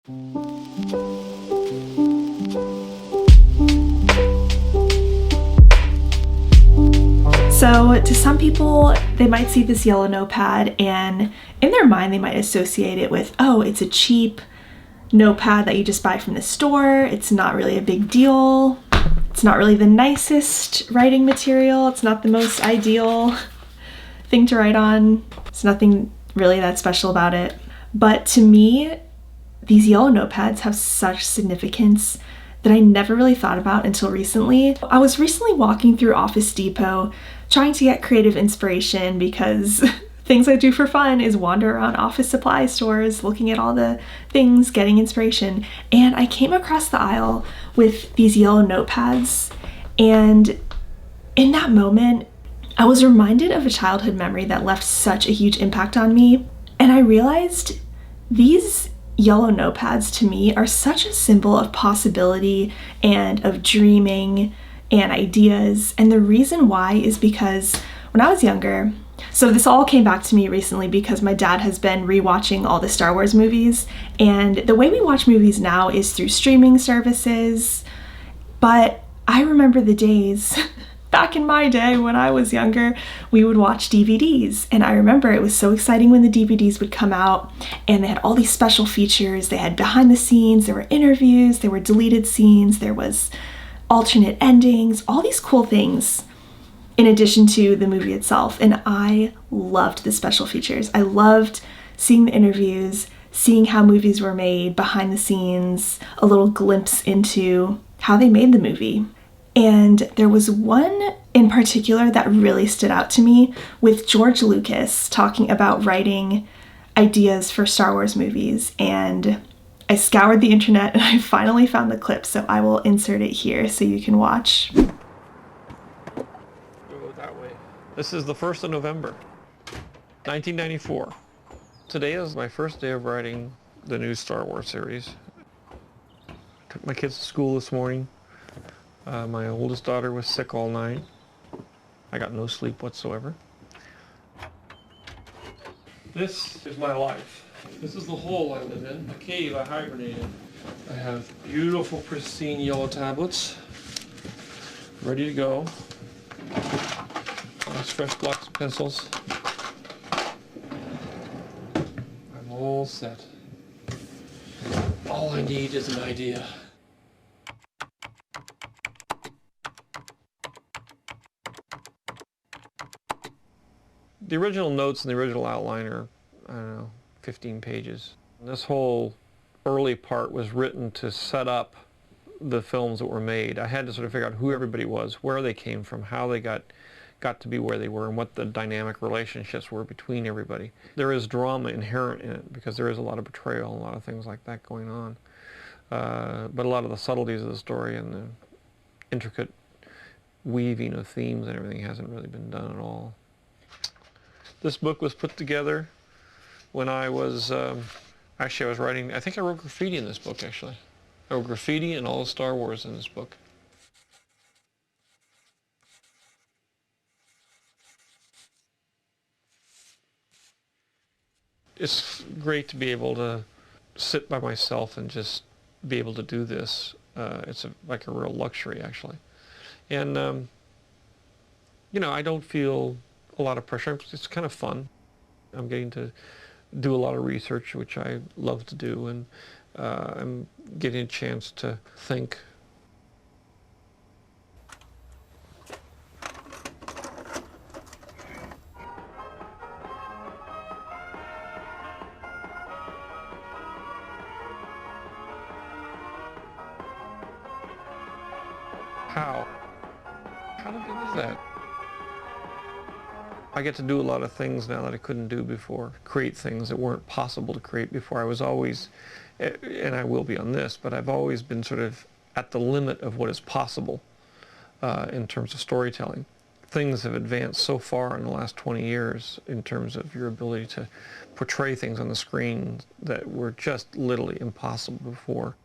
So to some people, they might see this yellow notepad and in their mind they might associate it with, oh, it's a cheap notepad that you just buy from the store. It's not really a big deal. It's not really the nicest writing material. It's not the most ideal thing to write on. There's nothing really that special about it. But to me, these yellow notepads have such significance that I never really thought about until recently. I was recently walking through Office Depot trying to get creative inspiration because things I do for fun is wander around office supply stores, looking at all the things, getting inspiration. And I came across the aisle with these yellow notepads. And in that moment, I was reminded of a childhood memory that left such a huge impact on me. And I realized these yellow notepads to me are such a symbol of possibility and of dreaming and ideas. And the reason why is because when I was younger, so this all came back to me recently because my dad has been rewatching all the Star Wars movies, and the way we watch movies now is through streaming services. But I remember the days back in my day when I was younger, we would watch DVDs. And I remember it was so exciting when the DVDs would come out and they had all these special features. They had behind the scenes, there were interviews, there were deleted scenes, there was alternate endings, all these cool things in addition to the movie itself. And I loved the special features. I loved seeing the interviews, seeing how movies were made, behind the scenes, a little glimpse into how they made the movie. And there was one in particular that really stood out to me with George Lucas talking about writing ideas for Star Wars movies. And I scoured the internet and I finally found the clip, so I will insert it here so you can watch. Go that way. This is the 1st of November, 1994. Today is my first day of writing the new Star Wars series. Took my kids to school this morning. My oldest daughter was sick all night. I got no sleep whatsoever. This is my life. This is the hole I live in, a cave I hibernated. I have beautiful, pristine yellow tablets, ready to go. Nice fresh blocks and pencils. I'm all set. All I need is an idea. The original notes and the original outline are, I don't know, 15 pages. This whole early part was written to set up the films that were made. I had to sort of figure out who everybody was, where they came from, how they got to be where they were, and what the dynamic relationships were between everybody. There is drama inherent in it because there is a lot of betrayal and a lot of things like that going on. But a lot of the subtleties of the story and the intricate weaving of themes and everything hasn't really been done at all. This book was put together when I was, actually I was writing, I think I wrote graffiti in this book actually. I wrote graffiti and all of Star Wars in this book. It's great to be able to sit by myself and just be able to do this. It's like a real luxury actually. And, you know, I don't feel a lot of pressure. It's kind of fun. I'm getting to do a lot of research, which I love to do, and I'm getting a chance to think. How did I do that? I get to do a lot of things now that I couldn't do before, create things that weren't possible to create before. I was always, and I will be on this, but I've always been sort of at the limit of what is possible in terms of storytelling. Things have advanced so far in the last 20 years in terms of your ability to portray things on the screen that were just literally impossible before.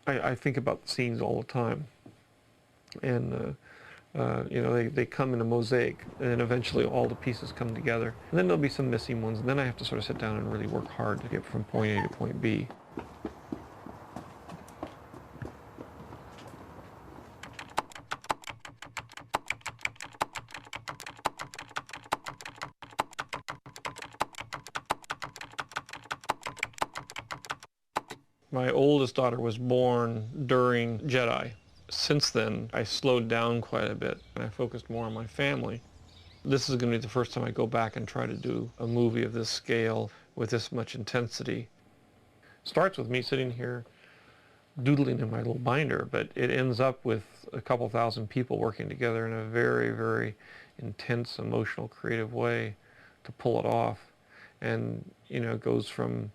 I think about scenes all the time. And They come in a mosaic, and then eventually all the pieces come together. And then there'll be some missing ones, and then I have to sort of sit down and really work hard to get from point A to point B. My oldest daughter was born during Jedi. Since then, I slowed down quite a bit, and I focused more on my family. This is going to be the first time I go back and try to do a movie of this scale with this much intensity. It starts with me sitting here doodling in my little binder, but it ends up with a couple thousand people working together in a very, very intense, emotional, creative way to pull it off. And, it goes from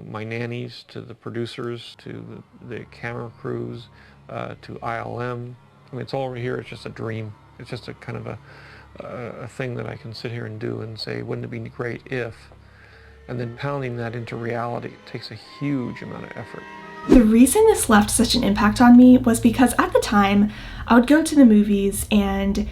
my nannies to the producers to the camera crews to ILM. I mean, it's all over here. It's just a dream. It's just a kind of a thing that I can sit here and do and say, wouldn't it be great if? And then pounding that into reality takes a huge amount of effort. The reason this left such an impact on me was because at the time, I would go to the movies and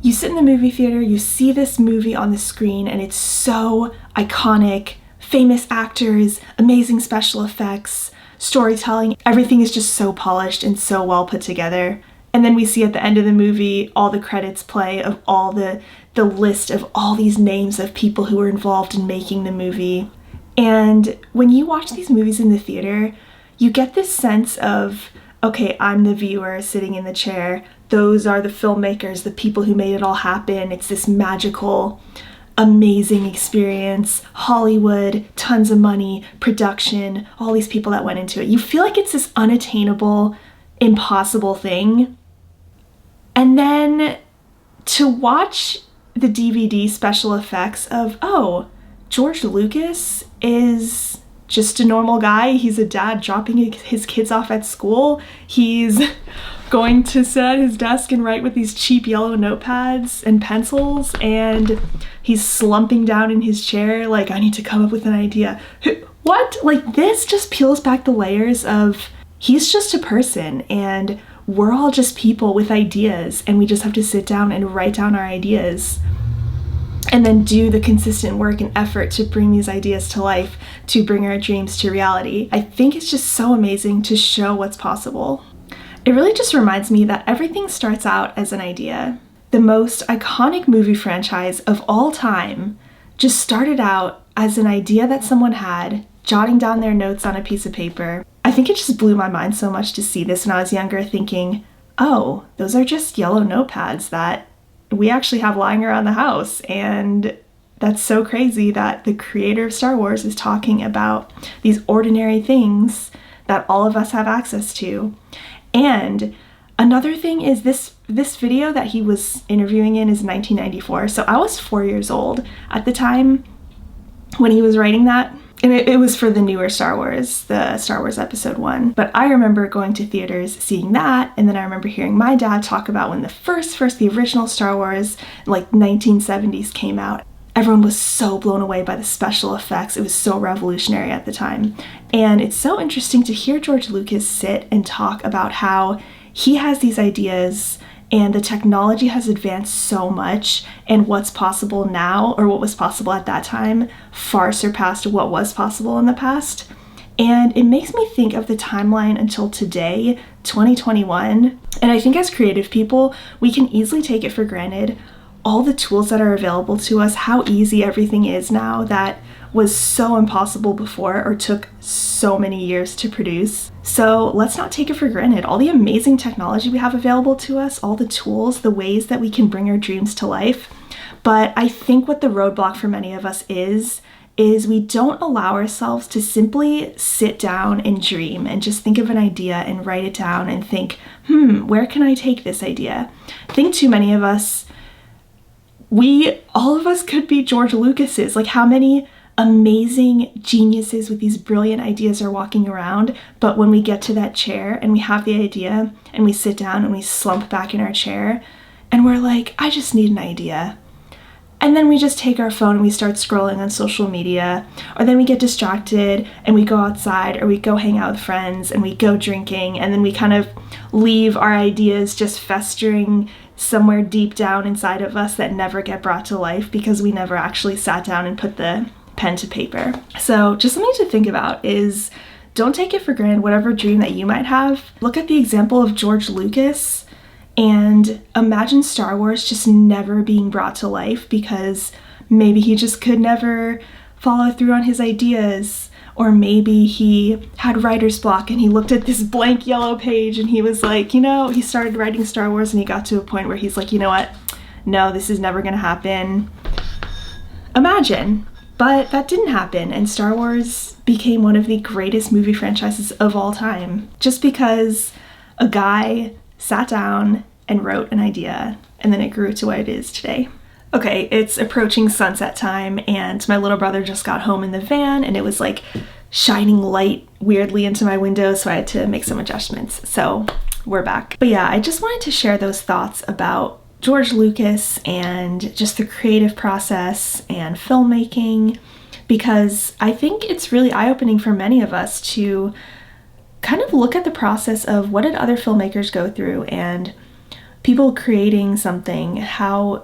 you sit in the movie theater, you see this movie on the screen, and it's so iconic, famous actors, amazing special effects, storytelling. Everything is just so polished and so well put together. And then we see at the end of the movie all the credits play of all the list of all these names of people who were involved in making the movie. And when you watch these movies in the theater, you get this sense of, okay, I'm the viewer sitting in the chair. Those are the filmmakers, the people who made it all happen. It's this magical, amazing experience. Hollywood, tons of money, production, all these people that went into it. You feel like it's this unattainable, impossible thing. And then to watch the DVD special effects of, oh, George Lucas is just a normal guy. He's a dad dropping his kids off at school. He's going to sit at his desk and write with these cheap yellow notepads and pencils, and he's slumping down in his chair like, I need to come up with an idea. What? Like, this just peels back the layers of he's just a person and we're all just people with ideas, and we just have to sit down and write down our ideas and then do the consistent work and effort to bring these ideas to life, to bring our dreams to reality. I think it's just so amazing to show what's possible. It really just reminds me that everything starts out as an idea. The most iconic movie franchise of all time just started out as an idea that someone had, jotting down their notes on a piece of paper. I think it just blew my mind so much to see this when I was younger, thinking, oh, those are just yellow notepads that we actually have lying around the house. And that's so crazy that the creator of Star Wars is talking about these ordinary things that all of us have access to. And another thing is this video that he was interviewing in is 1994. So I was 4 years old at the time when he was writing that. And it was for the newer Star Wars, the Star Wars Episode 1. But I remember going to theaters, seeing that, and then I remember hearing my dad talk about when the original Star Wars, like 1970s came out. Everyone was so blown away by the special effects. It was so revolutionary at the time. And it's so interesting to hear George Lucas sit and talk about how he has these ideas and the technology has advanced so much, and what's possible now, or what was possible at that time, far surpassed what was possible in the past. And it makes me think of the timeline until today, 2021. And I think as creative people, we can easily take it for granted, all the tools that are available to us, how easy everything is now that was so impossible before or took so many years to produce. So let's not take it for granted. All the amazing technology we have available to us, all the tools, the ways that we can bring our dreams to life. But I think what the roadblock for many of us is we don't allow ourselves to simply sit down and dream and just think of an idea and write it down and think, where can I take this idea? I think too many of us, all of us could be George Lucas's. Like, how many amazing geniuses with these brilliant ideas are walking around, but when we get to that chair and we have the idea and we sit down and we slump back in our chair and we're like, I just need an idea. And then we just take our phone and we start scrolling on social media, or then we get distracted and we go outside, or we go hang out with friends and we go drinking, and then we kind of leave our ideas just festering somewhere deep down inside of us that never get brought to life because we never actually sat down and put the pen to paper. So just something to think about is, don't take it for granted whatever dream that you might have. Look at the example of George Lucas and imagine Star Wars just never being brought to life because maybe he just could never follow through on his ideas, or maybe he had writer's block and he looked at this blank yellow page and he was like, he started writing Star Wars and he got to a point where he's like, you know what? No, this is never gonna happen. Imagine. But that didn't happen, and Star Wars became one of the greatest movie franchises of all time, just because a guy sat down and wrote an idea, and then it grew to what it is today. Okay, it's approaching sunset time, and my little brother just got home in the van, and it was like shining light weirdly into my window, so I had to make some adjustments. So we're back. But yeah, I just wanted to share those thoughts about George Lucas and just the creative process and filmmaking, because I think it's really eye-opening for many of us to kind of look at the process of what did other filmmakers go through and people creating something,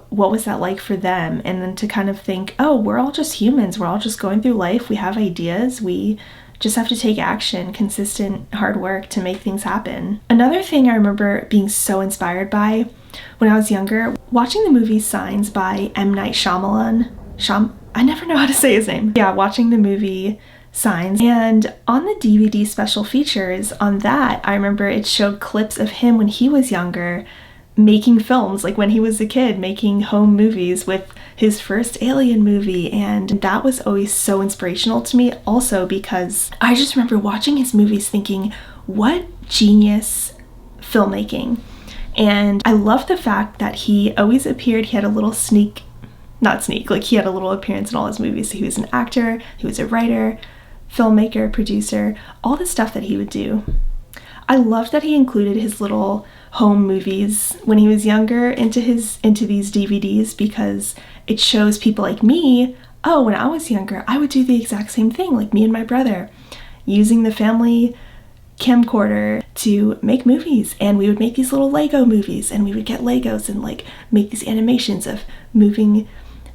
what was that like for them, and then to kind of think, oh, we're all just humans, we're all just going through life, we have ideas, we just have to take action, consistent hard work to make things happen. Another thing I remember being so inspired by when I was younger, watching the movie Signs by M. Night Shyamalan. I never know how to say his name. Yeah, watching the movie Signs. And on the DVD special features on that, I remember it showed clips of him when he was younger making films, like when he was a kid, making home movies with his first Alien movie. And that was always so inspirational to me also because I just remember watching his movies thinking, what genius filmmaking. And I love the fact that he always appeared, he had a little he had a little appearance in all his movies. So he was an actor, he was a writer, filmmaker, producer, all the stuff that he would do. I loved that he included his little home movies when he was younger into these DVDs because it shows people like me, oh, when I was younger, I would do the exact same thing, like me and my brother, using the family camcorder to make movies, and we would make these little Lego movies, and we would get Legos and like make these animations of moving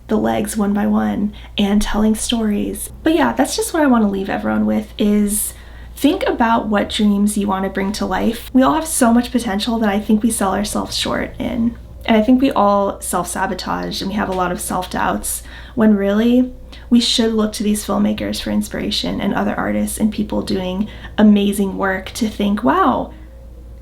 the legs one by one and telling stories. But yeah, that's just what I want to leave everyone with is think about what dreams you want to bring to life. We all have so much potential that I think we sell ourselves short in. And I think we all self-sabotage and we have a lot of self-doubts when really we should look to these filmmakers for inspiration and other artists and people doing amazing work to think, wow,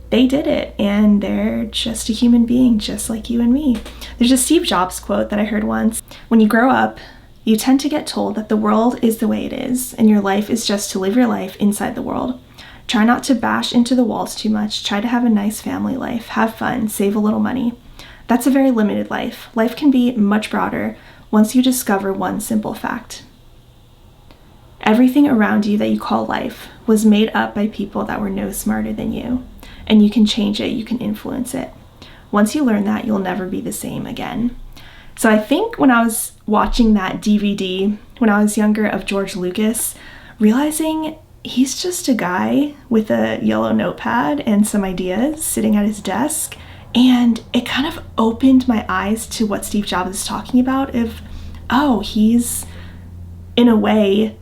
they did it and they're just a human being just like you and me. There's a Steve Jobs quote that I heard once. When you grow up, you tend to get told that the world is the way it is and your life is just to live your life inside the world. Try not to bash into the walls too much. Try to have a nice family life. Have fun. Save a little money. That's a very limited life. Life can be much broader once you discover one simple fact. Everything around you that you call life was made up by people that were no smarter than you. And you can change it. You can influence it. Once you learn that, you'll never be the same again. So I think when I was watching that DVD when I was younger of George Lucas, realizing he's just a guy with a yellow notepad and some ideas sitting at his desk, and it kind of opened my eyes to what Steve Jobs is talking about of, oh, he's, in a way,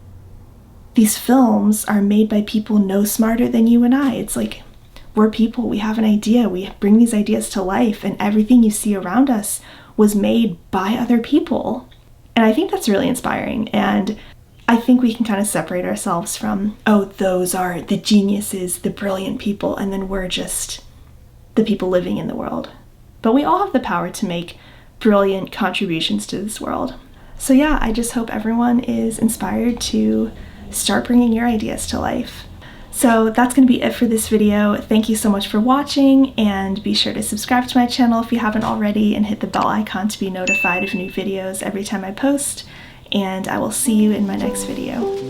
these films are made by people no smarter than you and I. It's like, we're people, we have an idea, we bring these ideas to life, and everything you see around us was made by other people. And I think that's really inspiring. And I think we can kind of separate ourselves from, oh, those are the geniuses, the brilliant people, and then we're just the people living in the world. But we all have the power to make brilliant contributions to this world. So yeah, I just hope everyone is inspired to start bringing your ideas to life. So that's going to be it for this video. Thank you so much for watching, and be sure to subscribe to my channel if you haven't already and hit the bell icon to be notified of new videos every time I post, and I will see you in my next video.